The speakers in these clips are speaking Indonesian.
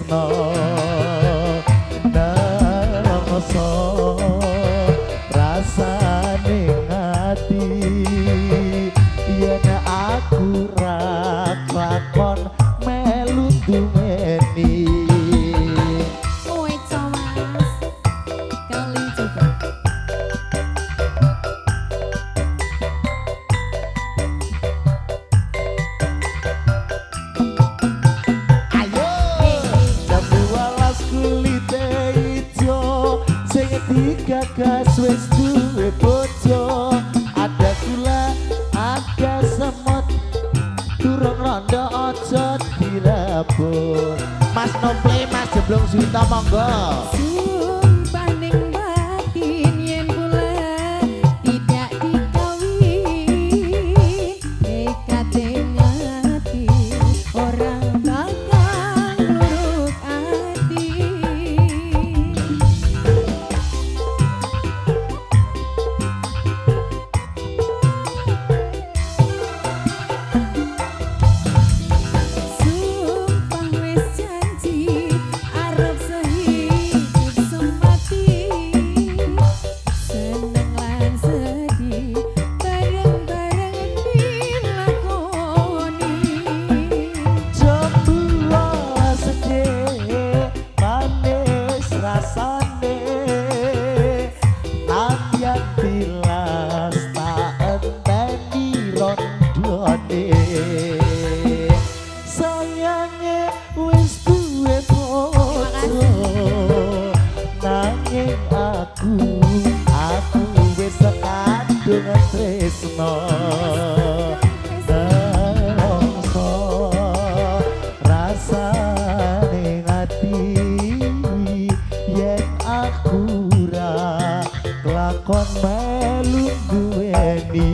tresno nangso rasane ati yen aku ra lakon melu duweni. Kowe Thomas kali juga. Gagas wis duwe bojo, ada gula, ada semut, durung rondo aja direbut. Mas Nople, Mas Jeblong Suwita monggo. Sumpah ning batin yen kula tidak dikawin, nekate ngati orang bakal luruk ati. Sumpah wis janji arep sehidup semati, seneng lan sedih bareng-bareng dilakoni. Jembula sedih manis rasane, ambian tilas tak enteni rondone. Sayange wis duwe bojo, nanging aku wis kadung tresno. Nangso rasane ati yen aku ra lakon melu duweni.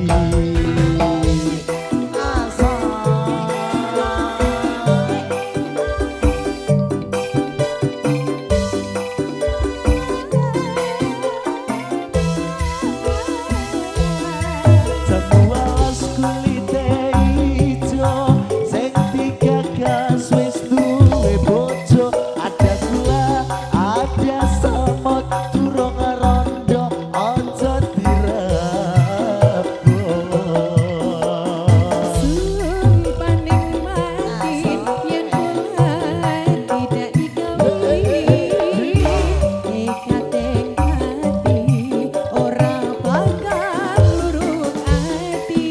Sepuas kulite ijo sing digagas wis duwe bojo, ada gula, ada semut, durung rondo aja direbut. Sumpah ning batin yen kula tidak dikawin, nekate ngati ora bakal luruk ati.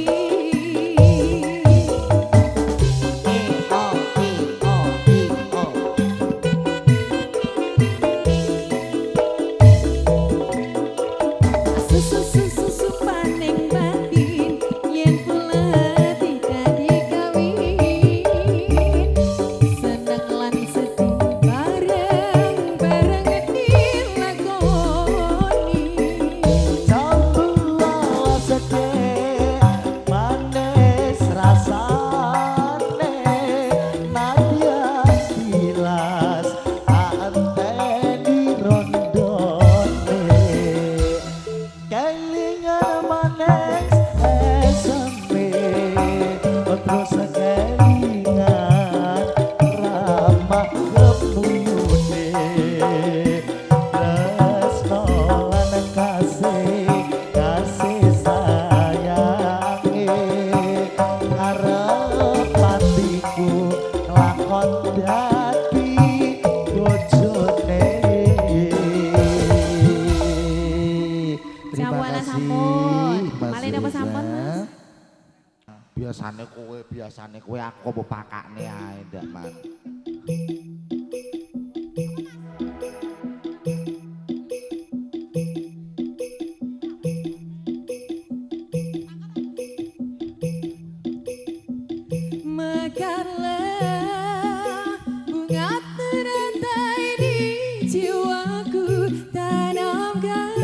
Susu paning batin yen kula tidak dikawin, seneng lan sedih bareng-bareng dilakoni. Jambula sedih manis rasane, nadyan tilas tak enteni rondone. Kelingan manis eseme, terus kelingan ramah kemune. Tresno lan kasih sayange, arep atiku nglakon dadi bojone. Terima Jawala kasih, sampun. Mas Malih napa Reza. sampun, Mas? Biasane kowe aku apa pakakne ae ndak man. Mekarlah bunga terantai di jiwaku, tanamkan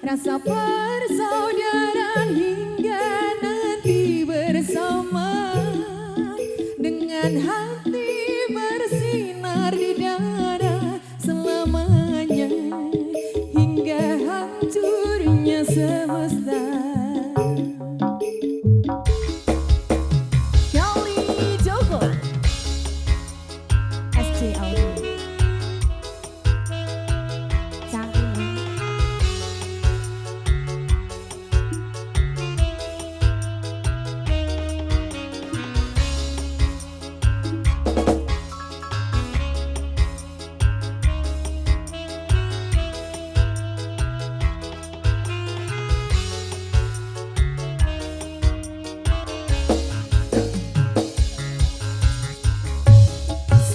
rasa persaudaraan hingga nanti bersama, dengan hati bersinar di dada selamanya hingga hancurnya semesta. Kali Joko C Audio. Cantik ya.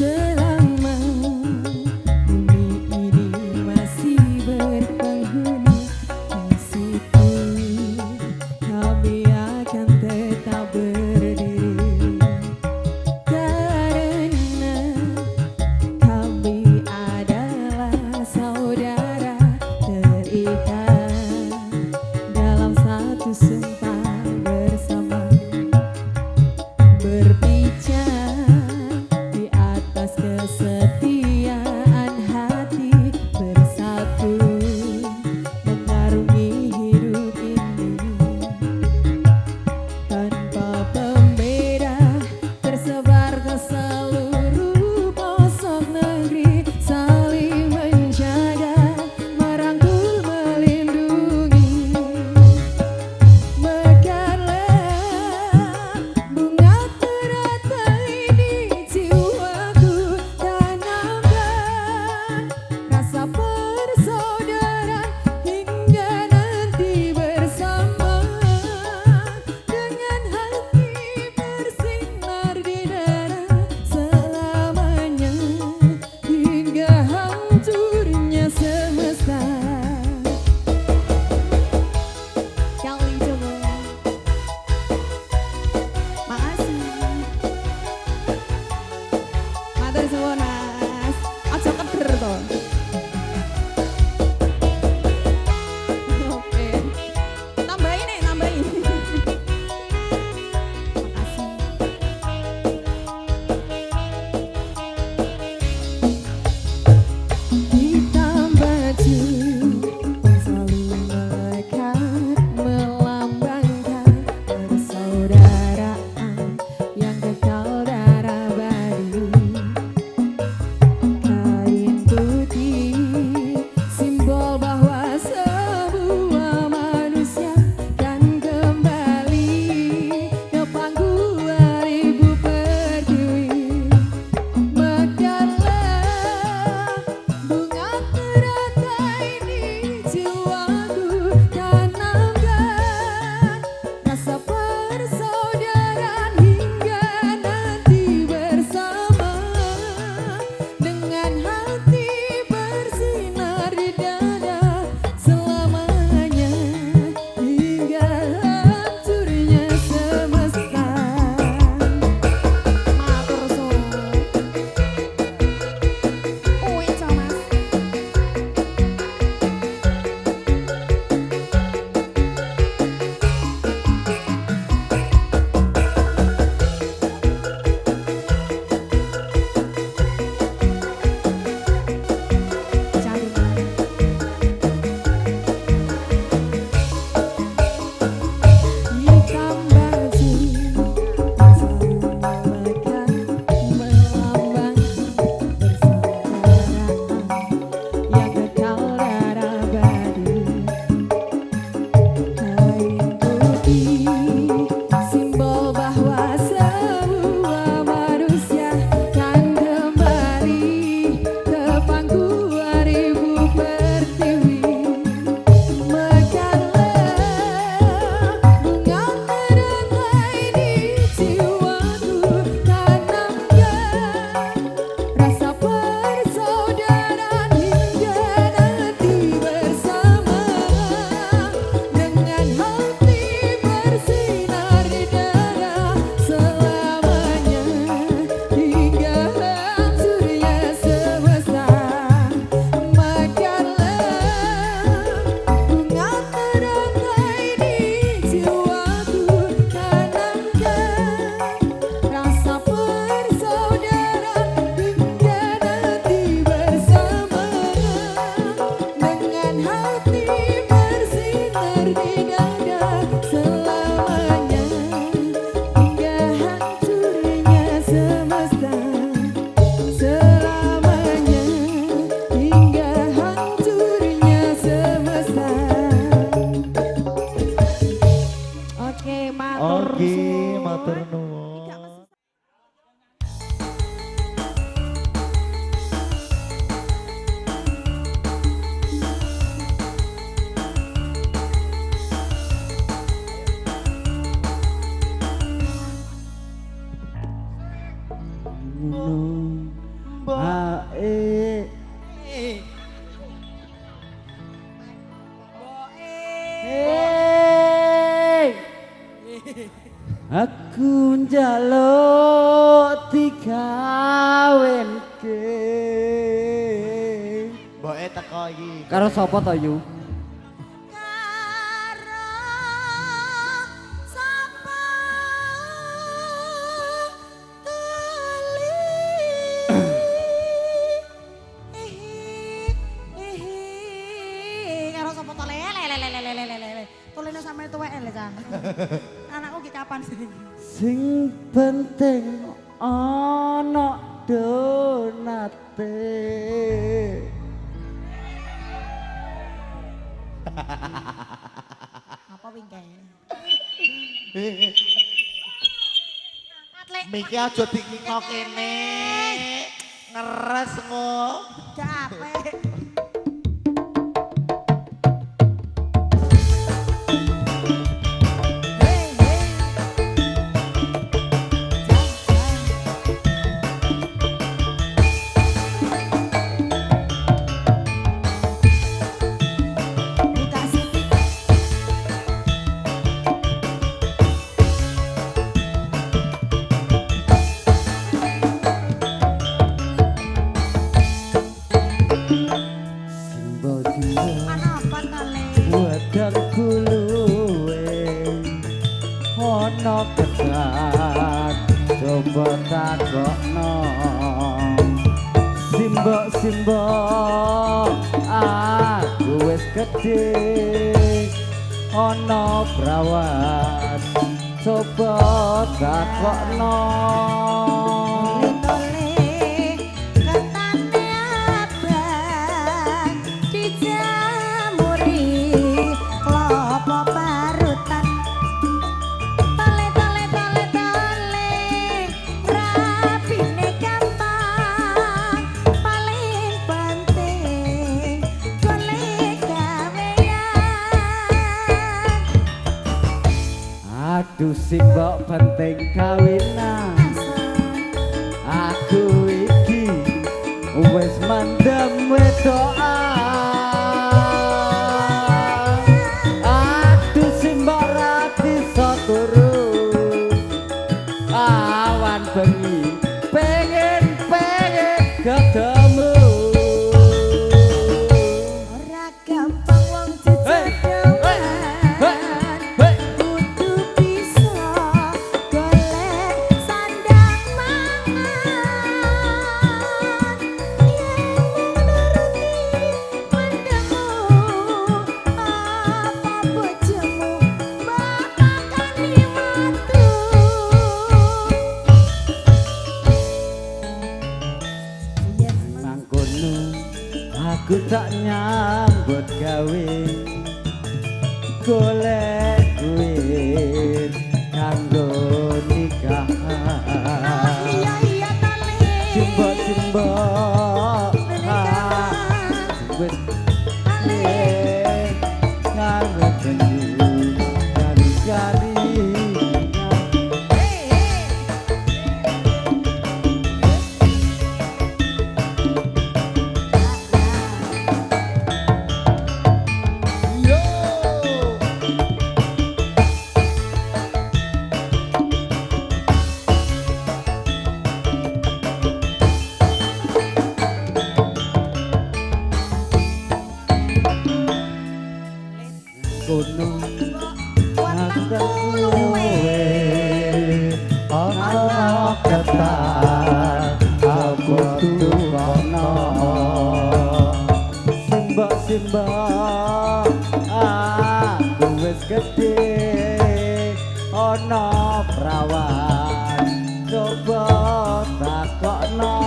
Selama Ku njaluk dikawinke. Mboke teko iki. Karo sapa to Yu? Karo sapa tali. Karo sapa to lele. Tulene sampe tuwek lho, Cah. Anakku ki kapan sih? Sing penting ana donate. Apa wingke? Miki aja dikino kene. Ngeres ngo. Gak apik. Wadang kuluwe ana ketat coba takokno simbok aku wis gedhe ana perawat coba takokno aduh simbok penting kawinan aku iki wis mandem wedokan aduh simbok rati soturu awan bengi pengen ketemu ora gampang wong jejedoan kudu bisa golek sandang mangan yen nuruti mandemu apa bojomu bakakani watu mangkono aku tak nyambut gawe golek duit kanggo nikahan iya tali simbok wis kanggo janji kali-kali kono wetengku luwe ana ketat aku tukono simbok aku wis gedhe ana prawan coba takokno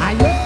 ayo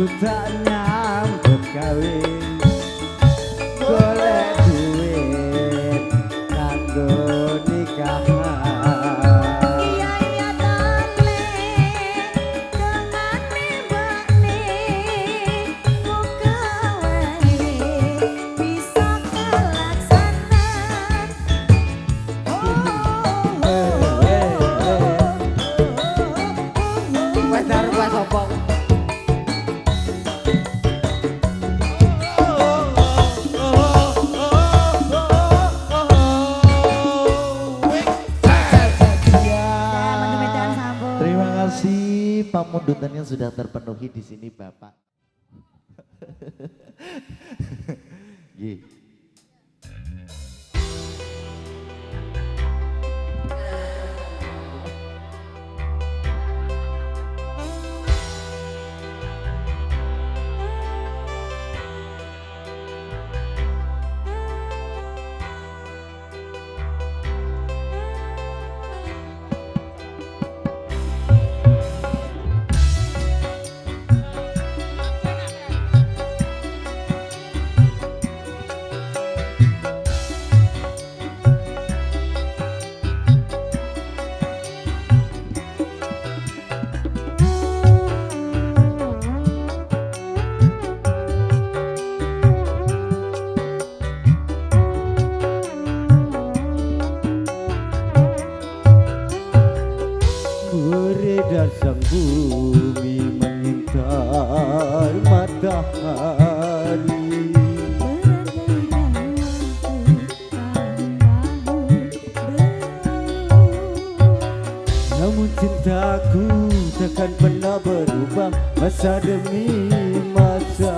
Aku tak nyambut gawe golek duit kanggo nikahan. Iya iya tole dengan nembakne muka wene bisa kelaksana. Wes karo wes opo? Terima kasih pamundutannya sudah terpenuhi di sini Bapak. Nggih. Beredar sang bumi mengintai matahari. Namun cintaku takkan pernah berubah masa demi masa.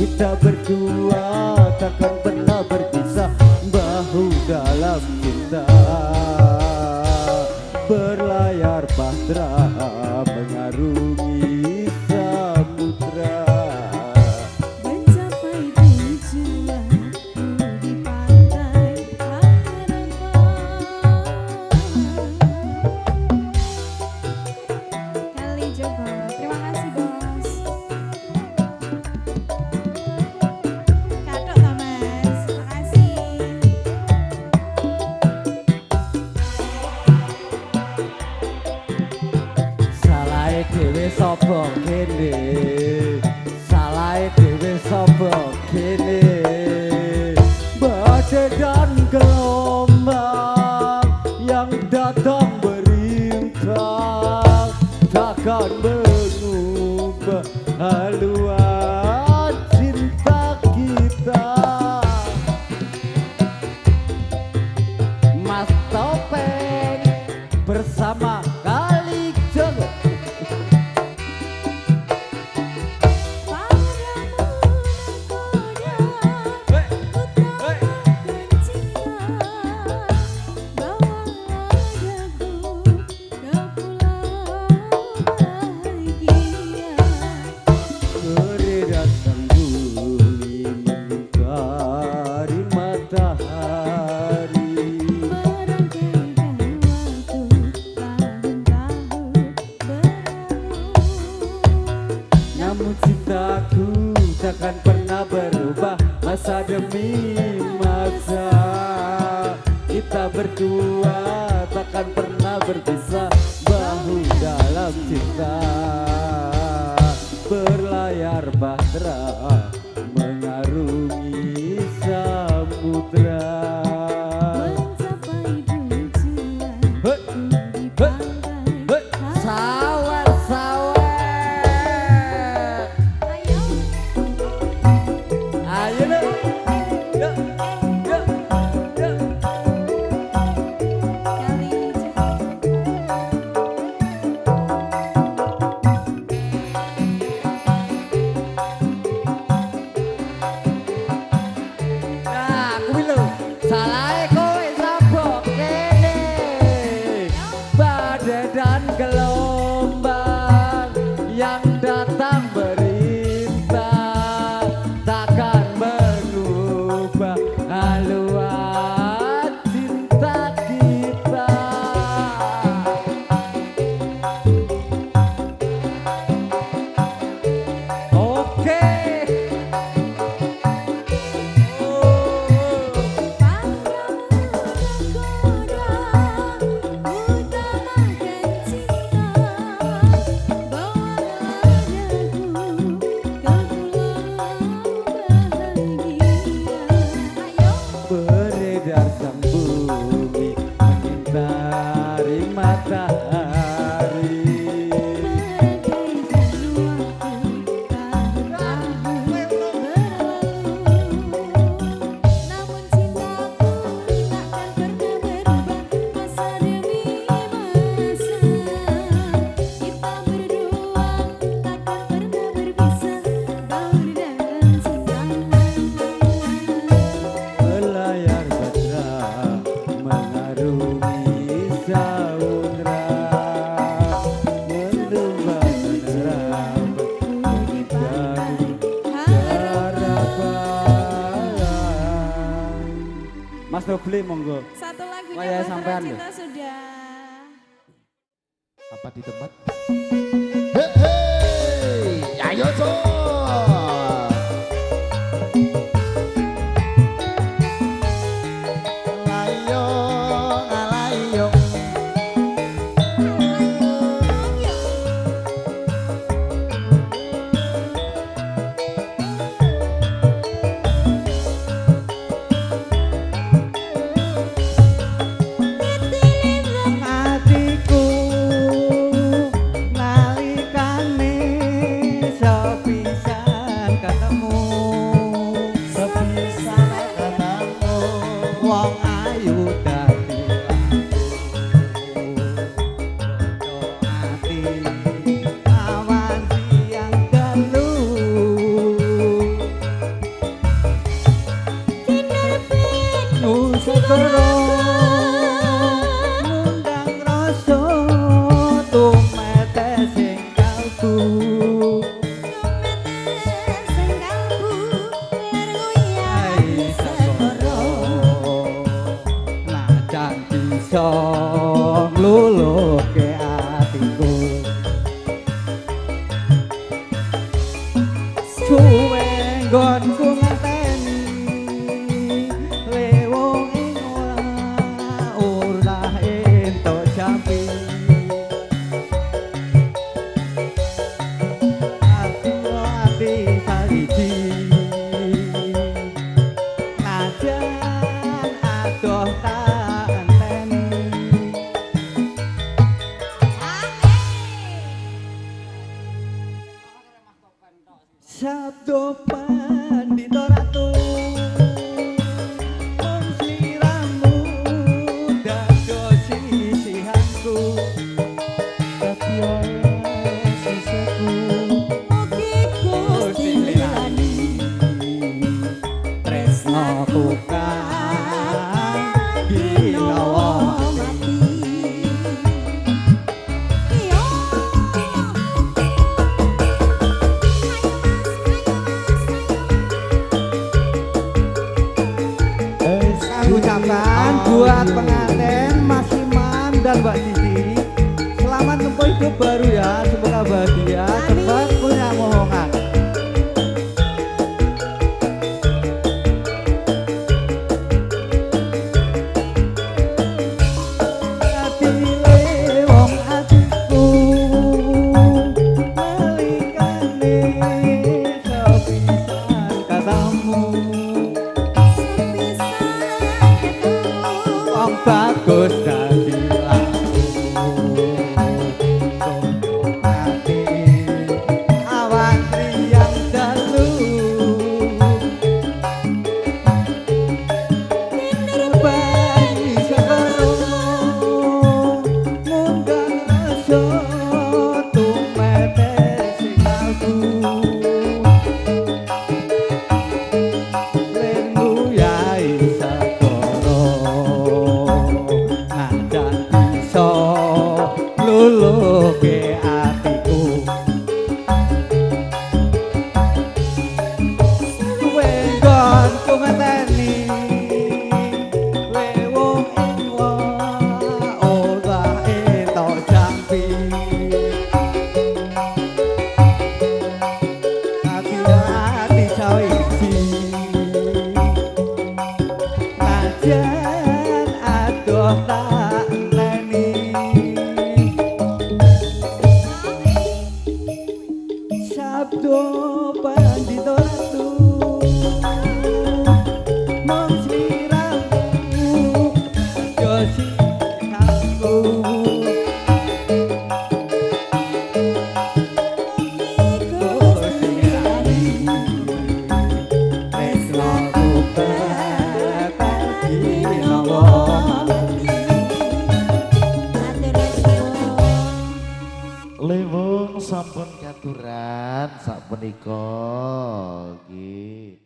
Kita berdua takkan pernah berpisah bahu dalam cinta. Berlayar bahtera mengarungi samudra. Mencapai tujuan di pantai harapan. Kali Jogo, terima kasih bos. Kadok Thomas, terima kasih. Salahe dhewe sapa kene, salahe dhewe sapa kene. Badai dan gelombang yang datang berintang takkan mengubah haluan cinta kita. Mas Topeng bersama Kali Jogo. Beredar sang bumi mengingkari matahari. Namun cintaku takkan pernah berubah masa demi masa. Kita berdua takkan pernah berpisah bahu dalam cinta. Berlayar bahtera mengarungi samudra. Hei, hei, hei. Sawer, sawer. Ayo deh. Yuk, yuk, yuk. Nah, kuwi lho. Salahe kowe sapa kene. Badai dan gelombang yang datang berintang takkan mengubah haluan cinta kita. Mas Dobli monggo. Satu lagunya Oh ya, Bahtera sampean Cinta sudah. Apa di tempat? Hei, ayo so. Layong, alayong. Hatiku nalikane sepisan ketemu, sepisan ketemu wong ayu dadi ati awan siang dalu Nusantara ngundang rasa tumete sing kalbu najan bisa ngluluhke atiku suwe nggonku ngerteni lewong ing ora entuk jampi ati saliji najan adoh tak enteni Sabdo pandito ratu Om sliramu dados sisihanku Tapi oleh sisaku Mugi Gusti lirani tresnoku kang ginawa mati. Iyo. Ucapan buat pengantin Mas Iman dan Mbak Cici, selamat menempuh hidup baru ya, semoga bahagia, cepat punya momongan. Atile wong atiku nalikane sepisan katamu Wong bagus dadi laku ati awan riyang dalu bayi sekaro ngundang rasa tumete sing aku lengu yai sakoro najan bisa luluhke atiku suwe nggonku ngeteni lewong ing ora entuk jampi hati-hati sawiji najan adoh tak enteni Sabdo pandito ratu mong sliramu josi aku Gusti lirani tresnoku bagi nawa Lewung sampun katuran sak punika nggih.